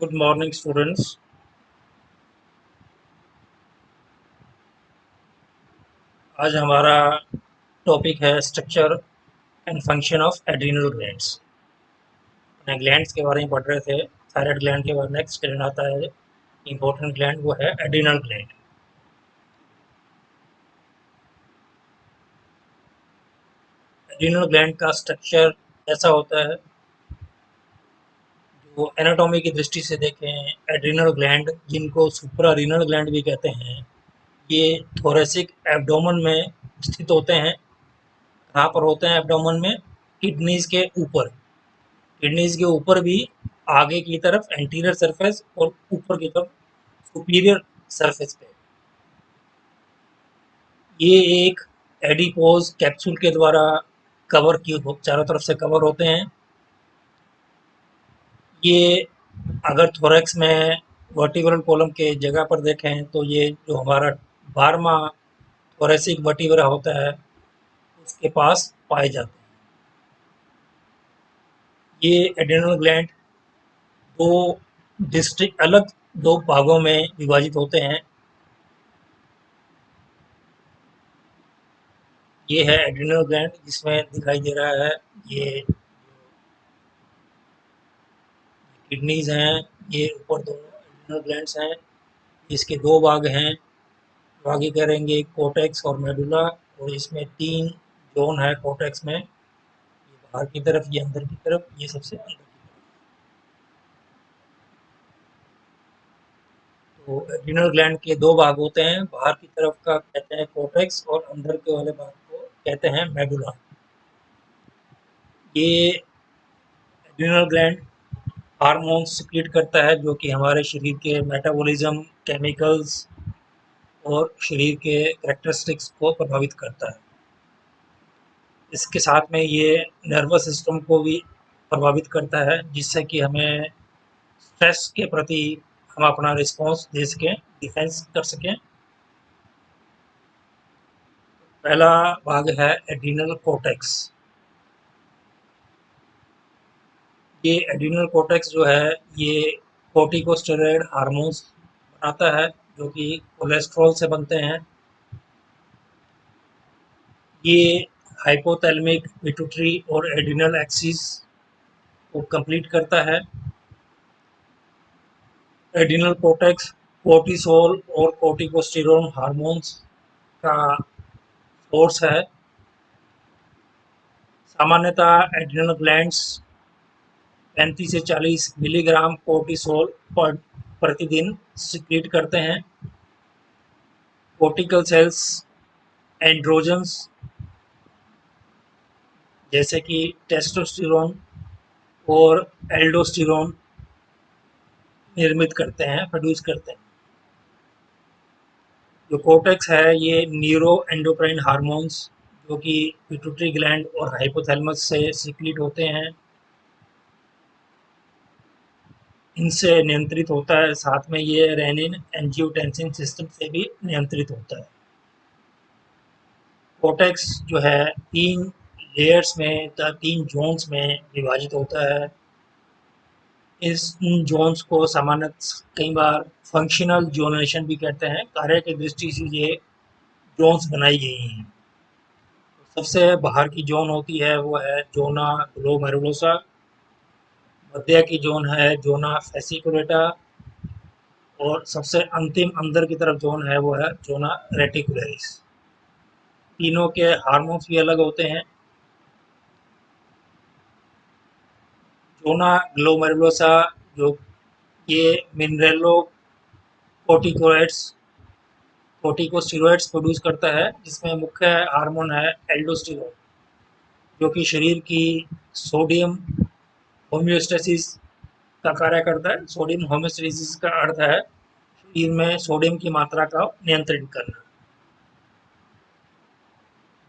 Good morning students. आज हमारा topic है structure and function of adrenal glands. अपने ग्लैंड्स के बारे में पढ़ रहे थे। थायराइड ग्लैंड के बाद नेक्स्ट ग्लैंड आता है, इंपॉर्टेंट ग्लैंड, वो है एड्रिनल ग्लैंड। एड्रिनल ग्लैंड का स्ट्रक्चर ऐसा होता है, जो एनाटॉमी की दृष्टि से देखें, एड्रिनल ग्लैंड जिनको सुप्रारीनल ग्लैंड भी कहते हैं, ये थोरेसिक एब्डोमेन में स्थित होते हैं। कहाँ पर होते हैं एब्डोमेन में? किडनीज के ऊपर। किडनीज के ऊपर भी आगे की तरफ एंटीरियर सरफेस और ऊपर की तरफ सुपीरियर सरफेस पे ये एक एडिपोज कैप्सूल के द्वारा कवर की चारों तरफ से कवर होते हैं। ये अगर थोरैक्स में वर्टिब्रल कॉलम के जगह पर देखें तो ये जो हमारा 12वां थोरेसिक वर्टिब्रा होता है उसके पास पाए जाते हैं। ये एड्रिनल ग्लैंड दो डिस्ट्रिक्ट अलग दो भागों में विभाजित होते हैं। ये है एड्रिनल ग्लैंड जिसमें दिखाई दे रहा है, ये किडनीज हैं, ये ऊपर दोनों एड्रिनल ग्लैंड्स हैं। इसके दो भाग हैं, तो आगे करेंगे कोटेक्स और मेडुला। और इसमें 3 जोन है कोटेक्स में, ये बाहर की तरफ, ये अंदर की तरफ, ये सबसे अंदर की तरफ। तो एड्रिनल ग्लैंड के दो भाग होते हैं, बाहर की तरफ का कहते हैं कोटेक्स और अंदर के वाले भाग को कहते हैं मेडुला। ये एड्रिनल ग्लैंड हार्मोन्स सिक्रीट करता है जो कि हमारे शरीर के मेटाबॉलिज्म, केमिकल्स और शरीर के कैरेक्टरिस्टिक्स को प्रभावित करता है। इसके साथ में ये नर्वस सिस्टम को भी प्रभावित करता है, जिससे कि हमें स्ट्रेस के प्रति हम अपना रिस्पॉन्स दे सकें, डिफेंस कर सकें। पहला भाग है एड्रिनल कोर्टेक्स। ये एड्रिनल कोर्टेक्स जो है, ये कोर्टिकोस्टेरॉइड हार्मोन्स बनाता है जो कि कोलेस्ट्रॉल से बनते हैं। ये हाइपोथैलेमिक, पिट्यूटरी और एड्रिनल एक्सिस को कंप्लीट करता है। एड्रिनल कोर्टेक्स कोर्टिसोल और कोर्टिकोस्टेरोन हार्मोन्स का सोर्स है। सामान्यतः एड्रिनल ग्लैंड्स 35 से 40 मिलीग्राम कोर्टिसोल पर प्रतिदिन सिक्रीट करते हैं। कोर्टिकल सेल्स एंड्रोजन्स जैसे कि टेस्टोस्टेरोन और एल्डोस्टेरोन निर्मित करते हैं, प्रोड्यूस करते हैं। जो कोर्टेक्स है, ये न्यूरो एंडोक्राइन हार्मोन्स जो कि पिट्यूटरी ग्लैंड और हाइपोथैलेमस से सिक्रीट होते हैं, इनसे नियंत्रित होता है। साथ में ये रेनिन एंजियोटेंसिन सिस्टम से भी नियंत्रित होता है। कोर्टेक्स जो है 3 लेयर्स में, 3 जोन्स में विभाजित होता है। इस इन जोन्स को सामान्यतः कई बार फंक्शनल जोनेशन भी कहते हैं। कार्य की दृष्टि से ये जोन्स बनाई गई हैं। सबसे बाहर की जोन होती है वो है जोना ग्लोमेरुलोसा। मध्य की जोन है जोना फेसिकुलेटा और सबसे अंतिम अंदर की तरफ जोन है वो है जोना रेटिकुलरिस। तीनों के हार्मोन्स भी अलग होते हैं। जोना ग्लोमेरुलोसा जो ये मिनरेलो कोर्टिकोइड्स कोर्टिकोस्टेरॉइड्स प्रोड्यूस करता है, जिसमें मुख्य हार्मोन है एल्डोस्टेरोन जो कि शरीर की सोडियम होम्योस्टेसिस का कार्य करता है। सोडियम होम्योस्टेसिस का अर्थ है शरीर में सोडियम की मात्रा का नियंत्रित करना।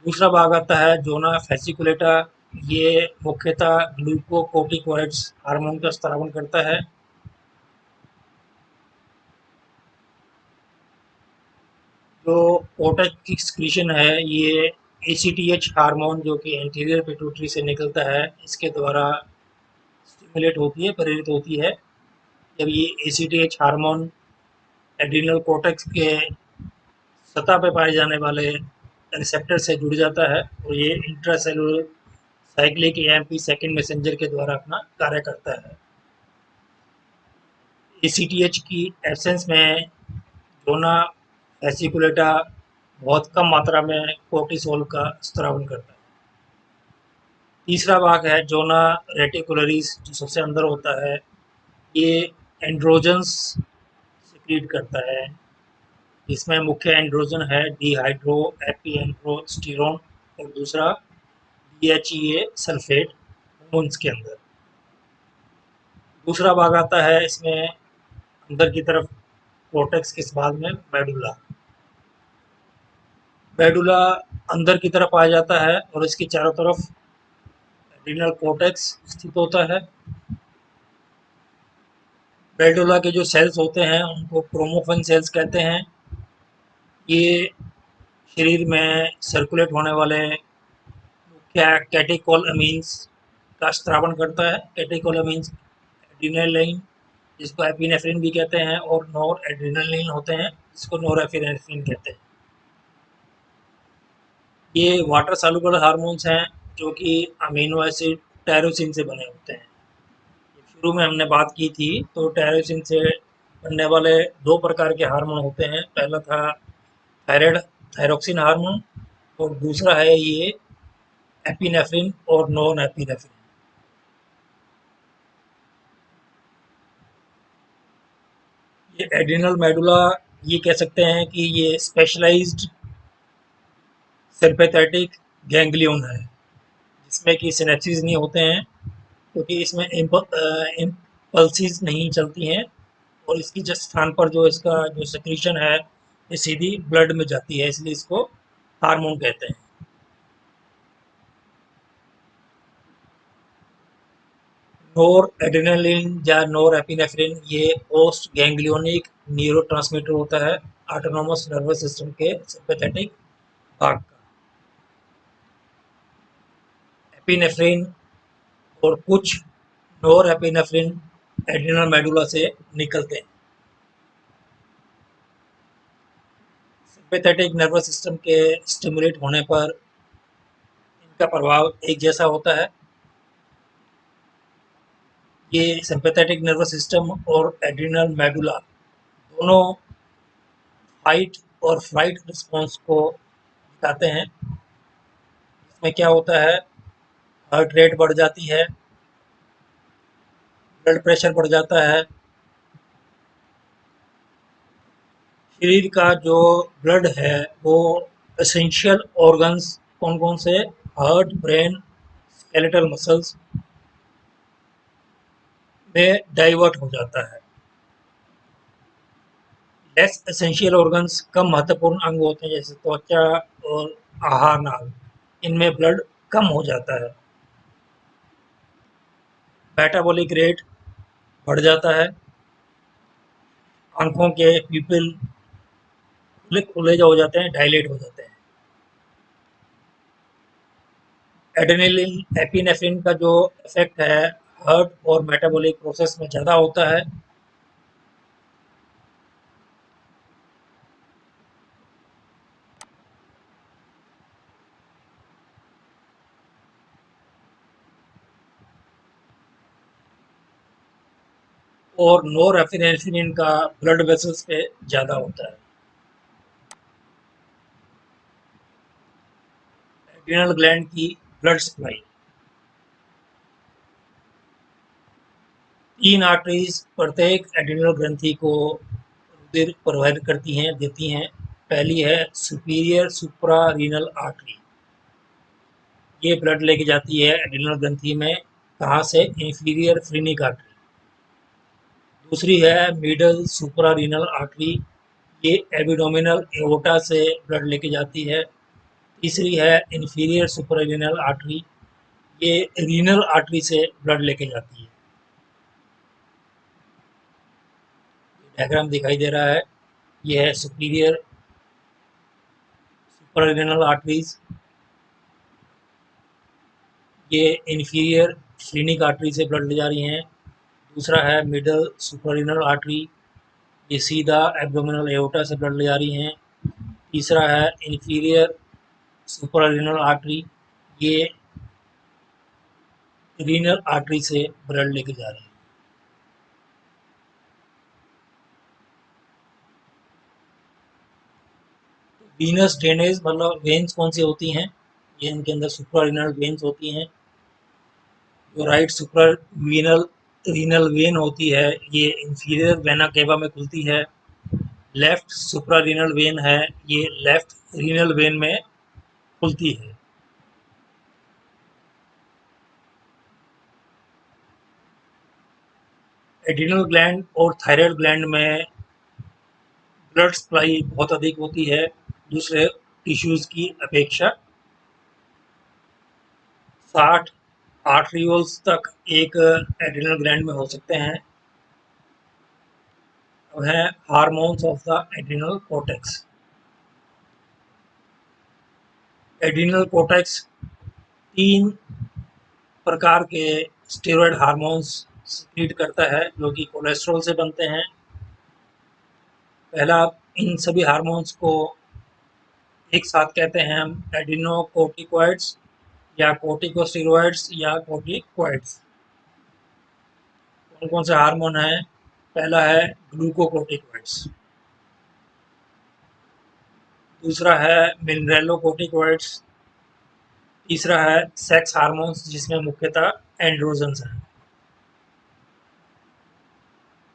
दूसरा भाग आता है जोना फेसिकुलेटा। ये मुख्यतः ग्लूकोकोर्टिकोइड्स हार्मोन का स्रावन करता है। जो कोर्टेक्स की एक्सक्रीशन है, ये ACTH हार्मोन जो कि एंटीरियर पिट्यूटरी से निकलता है, इसके द्वारा स्टिमुलेट होती है, प्रेरित होती है। जब ये एसीटीएच हार्मोन एड्रिनल कोर्टेक्स के सतह पे पाए जाने वाले रिसेप्टर से जुड़ जाता है और ये intracellular cyclic AMP second messenger के द्वारा अपना कार्य करता है। एसीटीएच की एब्सेंस में जोना वेसिकुलेटा बहुत कम मात्रा में कोर्टिसोल का स्रावन करता है। तीसरा भाग है जोना रेटिकुलरिस, जो सबसे अंदर होता है। ये एंड्रोजन्स सिक्रीट करता है। इसमें मुख्य एंड्रोजन है डिहाइड्रो एपीएंड्रोस्टिरोन और दूसरा डीएचईए सल्फेट हार्मोन्स के अंदर। दूसरा भाग आता है इसमें अंदर की तरफ कोर्टेक्स के बाद में मेडुला। मेडुला अंदर की तरफ आ जाता है और इसके चारों तरफ एड्रिनल कोर्टेक्स स्थित होता है। मेडुला के जो सेल्स होते हैं उनको क्रोमोफेन सेल्स कहते हैं। ये शरीर में सर्कुलेट होने वाले क्या कैटेकोलमीन्स का स्रावन करता है। कैटेकोलमीन्स एड्रिनलिन, जिसको एपिनेफ्रिन भी कहते हैं, और नॉर एड्रिनलिन होते हैं, जिसको नॉरएपिनेफ्रिन कहते हैं। ये वाटर सॉल्युबल हार्मोन्स हैं जो कि अमीनो एसिड टायरोसिन से बने होते हैं। शुरू में हमने बात की थी तो टायरोसिन से बनने वाले दो प्रकार के हार्मोन होते हैं। पहला था थायराइड थायरोक्सिन हार्मोन और दूसरा है ये एपिनेफ्रिन और नॉन एपिनेफ्रिन। ये एड्रिनल मेडुला, ये कह सकते हैं कि ये स्पेशलाइज्ड सिंपैथेटिक गैंग्लियन है, जिसमें कि सिनेप्सिस नहीं होते हैं क्योंकि इसमें इम्पल्सिस नहीं चलती हैं और इसकी जिस स्थान पर जो इसका जो सेक्रीशन है ये सीधी ब्लड में जाती है, इसलिए इसको हार्मोन कहते हैं। नोर एड्रेनालिन या नोर एपिनेफ्रिन ये पोस्ट गैंग्लियोनिक न्यूरोट्रांसमीटर होता है ऑटोनोमस नर्वस सिस्टम के सिंपैथेटिक भाग का। एपिनेफ्रिन और कुछ नोर एपिनेफ्रिन एड्रिनल मेडुला से निकलते हैं। सिंपैथेटिक नर्वस सिस्टम के स्टिमुलेट होने पर इनका प्रभाव एक जैसा होता है। ये सिंपैथेटिक नर्वस सिस्टम और एड्रिनल मेडुला दोनों फाइट और फ्लाइट रिस्पॉन्स को दिखाते हैं। इसमें क्या होता है, हार्ट रेट बढ़ जाती है, ब्लड प्रेशर बढ़ जाता है। शरीर का जो ब्लड है वो एसेंशियल ऑर्गन्स कौन कौन से, हार्ट, ब्रेन, स्केलेटल मसल्स में डाइवर्ट हो जाता है। लेस एसेंशियल ऑर्गन्स कम महत्वपूर्ण अंग होते हैं जैसे त्वचा और आहार नाल, इनमें ब्लड कम हो जाता है। मेटाबॉलिक रेट बढ़ जाता है। आंखों के प्यूपिल खुले खुले जो हो जाते हैं, डायलेट हो जाते हैं। एड्रेनलिन एपिनेफ्रिन का जो इफेक्ट है हार्ट और मेटाबॉलिक प्रोसेस में ज़्यादा होता है। और नॉरएपिनेफ्रिन का ब्लड वेसल्स पे ज़्यादा होता है। एड्रिनल ग्लैंड की ब्लड सप्लाई, तीन आर्टरीज प्रत्येक एड्रिनल ग्रंथि को रुधिर प्रवाहित करती हैं देती हैं। पहली है सुपीरियर सुप्रा रीनल आर्टरी, ये ब्लड लेके जाती है एड्रिनल ग्रंथि में। कहाँ से, इंफीरियर फ्रीनिक आर्टरी। दूसरी है मिडल सुप्रा रीनल आर्टरी, ये एबिडोमिनल एओर्टा से ब्लड लेके जाती है। तीसरी है इंफीरियर सुप्रा रीनल आर्टरी, ये रीनल आर्टरी से ब्लड लेके जाती है। डायग्राम दिखाई दे रहा है, ये है सुपीरियर सुप्रारेनल आर्टरीज, ये इंफीरियर स्प्लीनिक आर्टरी से ब्लड ले जा रही हैं। दूसरा है मिडल सुप्रारीनल आर्टरी, ये सीधा एब्डोमिनल एओर्टा से ब्लड ले जा रही हैं। तीसरा है इंफीरियर सुप्रारीनल आर्टरी, ये रीनल आर्टरी से ब्लड लेके जा रही है। वीनस ड्रेनेज मतलब वेन्स कौन सी होती हैं, ये इनके अंदर सुप्रारीनल वेन्स होती हैं। जो राइट सुप्रावीनल रीनल वेन होती है ये इंफीरियर वेना केवा में खुलती है। लेफ्ट सुप्रारीनल वेन है, ये लेफ्ट रीनल वेन में खुलती है। एड्रिनल ग्लैंड और थायराइड ग्लैंड में ब्लड सप्लाई बहुत अधिक होती है दूसरे टिश्यूज की अपेक्षा। 60 आर्टरियोल्स तक एक एड्रिनल ग्लैंड में हो सकते हैं। अब है hormones of the adrenal cortex. Adrenal cortex 3 प्रकार के स्टेरॉयड हार्मोन्स सिक्रीट करता है जो कि कोलेस्ट्रॉल से बनते हैं। पहला, इन सभी हार्मोन्स को एक साथ कहते हैं हम एडिनोकोर्टिकॉइड्स या कोर्टिकोस्टेरॉइड्स या कोर्टिकॉइड्स। कौन कौन से हार्मोन हैं? पहला है ग्लूकोकोर्टिकॉइड्स, दूसरा है मिनरेलोकोर्टिकॉइड्स, तीसरा है सेक्स हार्मोन्स जिसमें मुख्यतः एंड्रोजन्स हैं।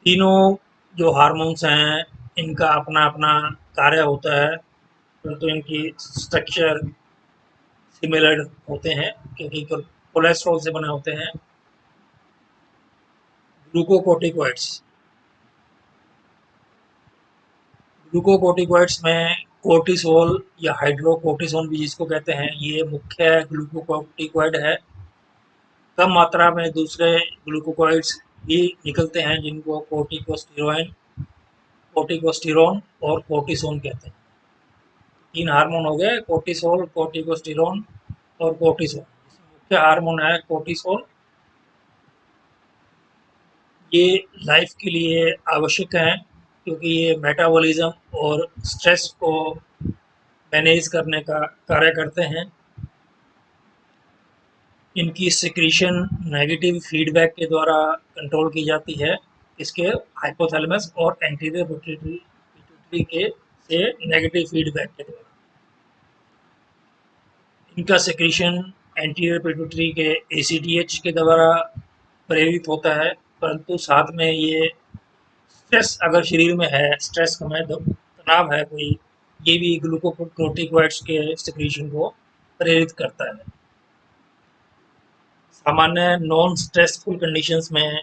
तीनों जो हार्मोन्स हैं इनका अपना अपना कार्य होता है, परंतु इनकी स्ट्रक्चर सिमिलर होते हैं क्योंकि कोलेस्ट्रॉल से बने होते हैं। ग्लूकोकोर्टिकॉइड्स, ग्लूकोकोर्टिकॉइड्स में कोर्टिसोल या हाइड्रोकोर्टिसोन भी जिसको कहते हैं, ये मुख्य ग्लूकोकोर्टिकॉइड है। कम मात्रा में दूसरे ग्लूकोकोइड्स भी निकलते हैं जिनको कोर्टिकोस्टेरोन और कोर्टिसोन कहते हैं। 3 हार्मोन हो गए, कोर्टिसोल, कोर्टिकोस्टेरोन और कोर्टिसोन। मुख्य हार्मोन है कोर्टिसोल। ये लाइफ के लिए आवश्यक है क्योंकि ये मेटाबॉलिज्म और स्ट्रेस को मैनेज करने का कार्य करते हैं। इनकी सिक्रीशन नेगेटिव फीडबैक के द्वारा कंट्रोल की जाती है, इसके हाइपोथैलेमस और एंटीरियर पिट्यूटरी के से नेगेटिव फीडबैक के द्वारा। इनका सिक्रीशन एंटीरियर पिट्यूटरी के ACTH के द्वारा प्रेरित होता है, परंतु साथ में ये स्ट्रेस अगर शरीर में है, स्ट्रेस कम है, तनाव है कोई, ये भी ग्लूकोकोर्टिकॉइड्स के सिक्रीशन को प्रेरित करता है। सामान्य नॉन स्ट्रेसफुल कंडीशंस में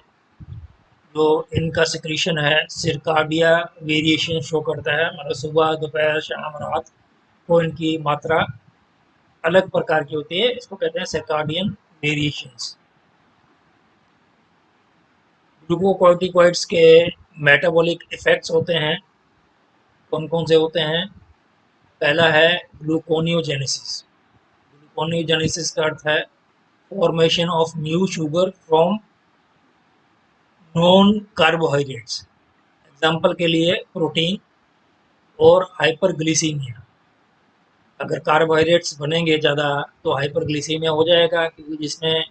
जो इनका सिक्रीशन है सिरकाडिया वेरिएशन शो करता है, मतलब सुबह दोपहर शाम रात को इनकी मात्रा अलग प्रकार की होती है, इसको कहते हैं सिरकाडियन वेरिएशंस। ग्लूकोकोर्टिकॉइड्स के मेटाबॉलिक इफेक्ट्स होते हैं, कौन कौन से होते हैं? पहला है ग्लूकोनियोजेनेसिस। ग्लूकोनियोजेनेसिस का अर्थ है formation of new sugar from non carbohydrates. Example के लिए प्रोटीन और हाइपरग्लिसीमिया। अगर कार्बोहाइड्रेट्स बनेंगे ज़्यादा तो हाइपरग्लिसीमिया हो जाएगा क्योंकि जिसमें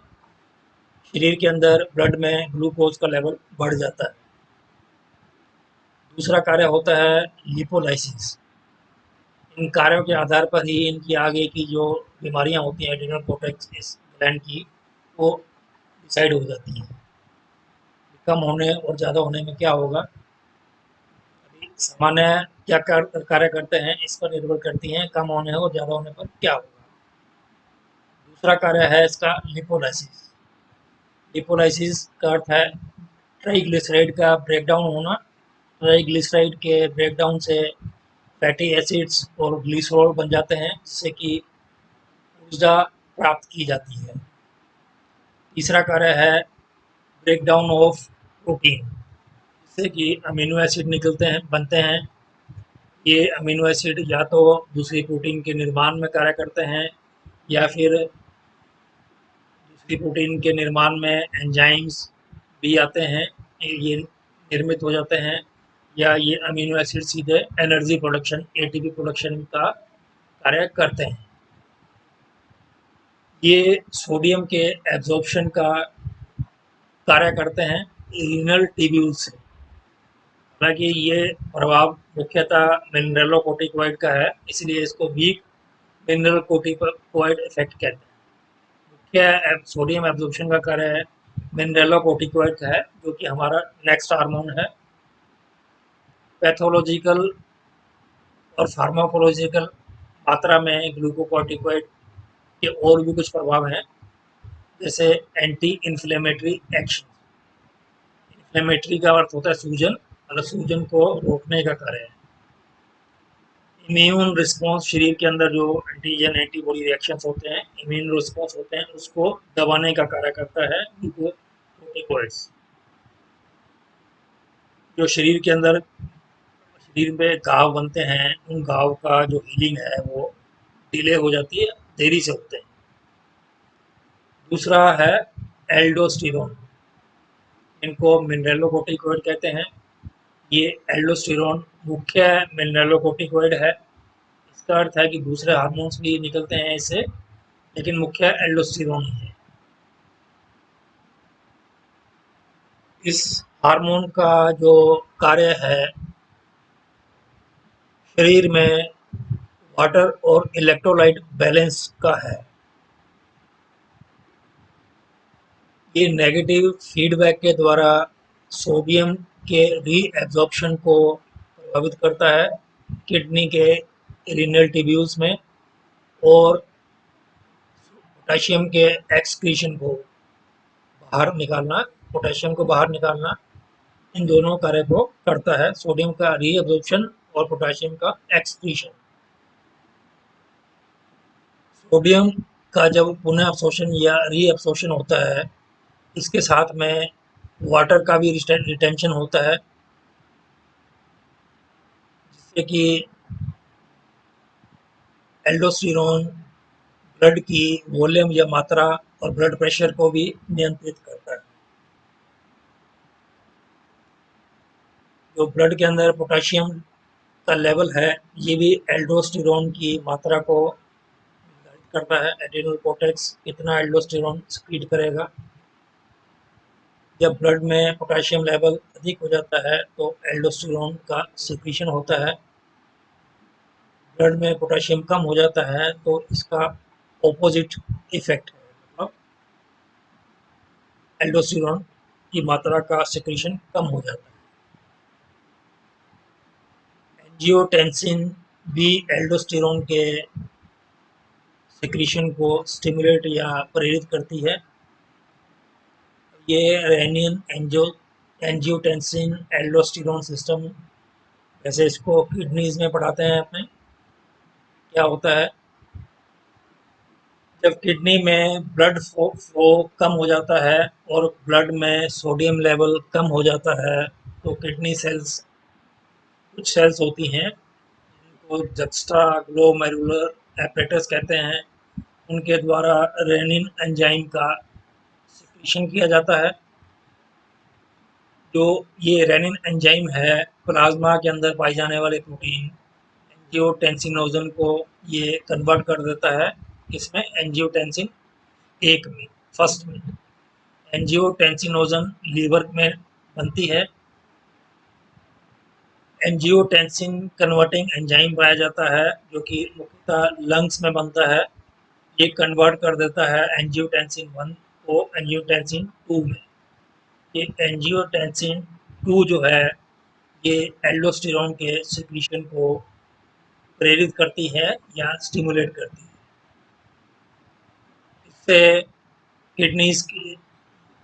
शरीर के अंदर ब्लड में ग्लूकोज का लेवल बढ़ जाता है। दूसरा कार्य होता है लिपोलाइसिस। इन कार्यों के आधार पर ही इनकी आगे की जो बीमारियां होती हैं एड्रिनल कोर्टेक्स ग्लैंड की, वो डिसाइड हो जाती हैं। कम होने और ज़्यादा होने में क्या होगा, अभी सामान्य क्या कार्य करते हैं इस पर निर्भर करती हैं, कम होने और ज़्यादा होने पर क्या होगा। दूसरा कार्य है इसका लिपोलाइसिस। लिपोलाइसिस का अर्थ है ट्राइग्लिसराइड का ब्रेकडाउन होना। ट्राइग्लिसराइड के ब्रेकडाउन से फैटी एसिड्स और ग्लिसरॉल बन जाते हैं जिससे कि ऊर्जा प्राप्त की जाती है। तीसरा कार्य है ब्रेकडाउन ऑफ प्रोटीन, जिससे कि अमीनो एसिड निकलते हैं, बनते हैं। ये अमीनो एसिड या तो दूसरी प्रोटीन के निर्माण में कार्य करते हैं या फिर दूसरी प्रोटीन के निर्माण में एंजाइम्स भी आते हैं, ये निर्मित हो जाते हैं, या ये अमीनो एसिड सीधे एनर्जी प्रोडक्शन एटीपी प्रोडक्शन का कार्य करते हैं। ये सोडियम के एब्जॉर्प्शन का कार्य करते हैं रीनल ट्यूब्यूल से। हालांकि ये प्रभाव मुख्यतः मिनरलोकोर्टिकोइड का है, इसलिए इसको वीक मिनरलोकोर्टिकोइड इफेक्ट कहते हैं। मुख्य सोडियम एब्जॉर्प्शन का कार्य है मिनरलोकोर्टिकोइड का है, जो कि हमारा नेक्स्ट हार्मोन है। पैथोलॉजिकल और फार्माकोलॉजिकल मात्रा में ग्लूकोकॉर्टिकोइड के और भी कुछ प्रभाव हैं, जैसे एंटी इन्फ्लेमेटरी एक्शन। इन्फ्लेमेटरी का अर्थ होता है सूजन, मतलब सूजन को रोकने का कार्य है। इम्यून रिस्पॉन्स, शरीर के अंदर जो एंटीजन एंटीबॉडी रिएक्शंस होते हैं, इम्यून रिस्पॉन्स होते हैं, उसको दबाने का कार्य करता है ग्लूकोकॉर्टिकोइड्स। जो शरीर के अंदर शरीर में घाव बनते हैं, उन घाव का जो हीलिंग है वो डिले हो जाती है, देरी से होते हैं। दूसरा है एल्डोस्टेरोन, इनको मिनरलोकोर्टिकोइड कहते हैं। ये एल्डोस्टेरोन मुख्य मिनरलोकोर्टिकोइड है। इसका अर्थ है कि दूसरे हार्मोन्स भी निकलते हैं इससे, लेकिन मुख्य एल्डोस्टेरोन ही है। इस हार्मोन का जो कार्य है शरीर में वाटर और इलेक्ट्रोलाइट बैलेंस का है। ये नेगेटिव फीडबैक के द्वारा सोडियम के रीएब्जॉर्प्शन को प्रभावित करता है किडनी के रीनल ट्यूब्यूल्स में, और पोटेशियम के एक्सक्रीशन को बाहर निकालना, पोटेशियम को बाहर निकालना, इन दोनों कार्य को करता है, सोडियम का रीएब्जॉर्प्शन और पोटेशियम का एक्सक्रीशन। सोडियम का जब पुनः अब्सॉर्प्शन या रीअब्सॉर्प्शन होता है, इसके साथ में वाटर का भी रिटेंशन होता है, जिससे कि एल्डोस्टेरोन ब्लड की वॉल्यूम या मात्रा और ब्लड प्रेशर को भी नियंत्रित करता है। जो ब्लड के अंदर पोटेशियम का लेवल है, ये भी एल्डोस्टेरोन की मात्रा को निर्धारित करता है। एड्रेनल कॉर्टेक्स कितना एल्डोस्टेरोन सिक्रीट करेगा। जब ब्लड में पोटेशियम लेवल अधिक हो जाता है तो एल्डोस्टेरोन का सिक्रीशन होता है। ब्लड में पोटेशियम कम हो जाता है तो इसका ऑपोजिट इफेक्ट है, मतलब एल्डोस्टेरोन की मात्रा का सिक्रीशन कम हो जाता है। एंजियोटेंसिन भी एल्डोस्टेरोन के सिक्रीशन को स्टिमुलेट या प्रेरित करती है। ये रेनिन एंजियोटेंसिन एल्डोस्टेरोन सिस्टम, जैसे इसको किडनीज में पढ़ाते हैं अपने, क्या होता है जब किडनी में ब्लड फ्लो कम हो जाता है और ब्लड में सोडियम लेवल कम हो जाता है, तो किडनी सेल्स, कुछ सेल्स होती हैं जिनको जक्स्ट्रा ग्लोमेरुलर एपरेटस कहते हैं, उनके द्वारा रेनिन एंजाइम का सिक्रीशन किया जाता है। जो ये रेनिन एंजाइम है, प्लाज्मा के अंदर पाई जाने वाले प्रोटीन एंजियोटेंसिनोजन को ये कन्वर्ट कर देता है, इसमें एंजियोटेंसिन एक में, फर्स्ट में एंजियोटेंसिनोजन लीवर में बनती है। एंजियोटेंसिन कन्वर्टिंग एंजाइम पाया जाता है जो कि मुख्यतः लंग्स में बनता है। ये कन्वर्ट कर देता है एंजियोटेंसिन 1 को एंजियोटेंसिन 2 में। ये एंजियोटेंसिन 2 जो है, ये एल्डोस्टेरोन के सिक्रीशन को प्रेरित करती है या स्टिमुलेट करती है। इससे किडनीज की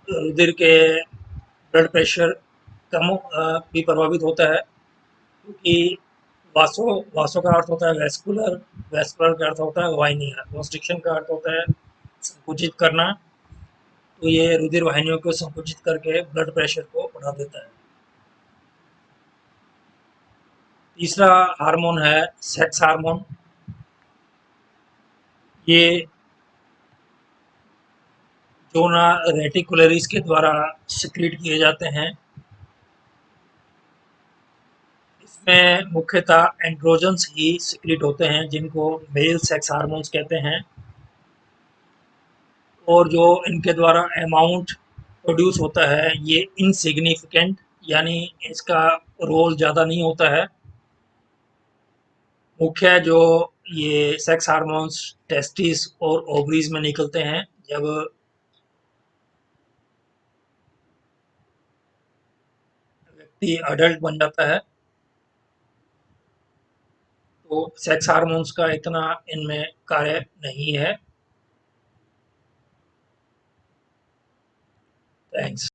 रुधिर के ब्लड प्रेशर कम भी प्रभावित होता है, क्योंकि वासो का अर्थ होता है वेस्कुलर, वेस्कुलर का अर्थ होता है वाहिनियाँ, कॉन्स्ट्रिक्शन का अर्थ होता है संकुचित करना, तो ये रुधिर वाहिनियों को संकुचित करके ब्लड प्रेशर को बढ़ा देता है। तीसरा हार्मोन है सेक्स हार्मोन। ये जो ना रेटिकुलरीज के द्वारा सिक्रीट किए जाते हैं। इसमें मुख्यतः एंड्रोजन्स ही सिक्रीट होते हैं जिनको मेल सेक्स हार्मोन्स कहते हैं, और जो इनके द्वारा अमाउंट प्रोड्यूस होता है ये इनसिग्निफिकेंट, यानी इसका रोल ज़्यादा नहीं होता है। मुख्य जो ये सेक्स हार्मोन्स टेस्टिस और ओवरीज में निकलते हैं जब व्यक्ति अडल्ट बन जाता है, तो सेक्स हार्मोन्स का इतना इनमें कार्य नहीं है। थैंक्स।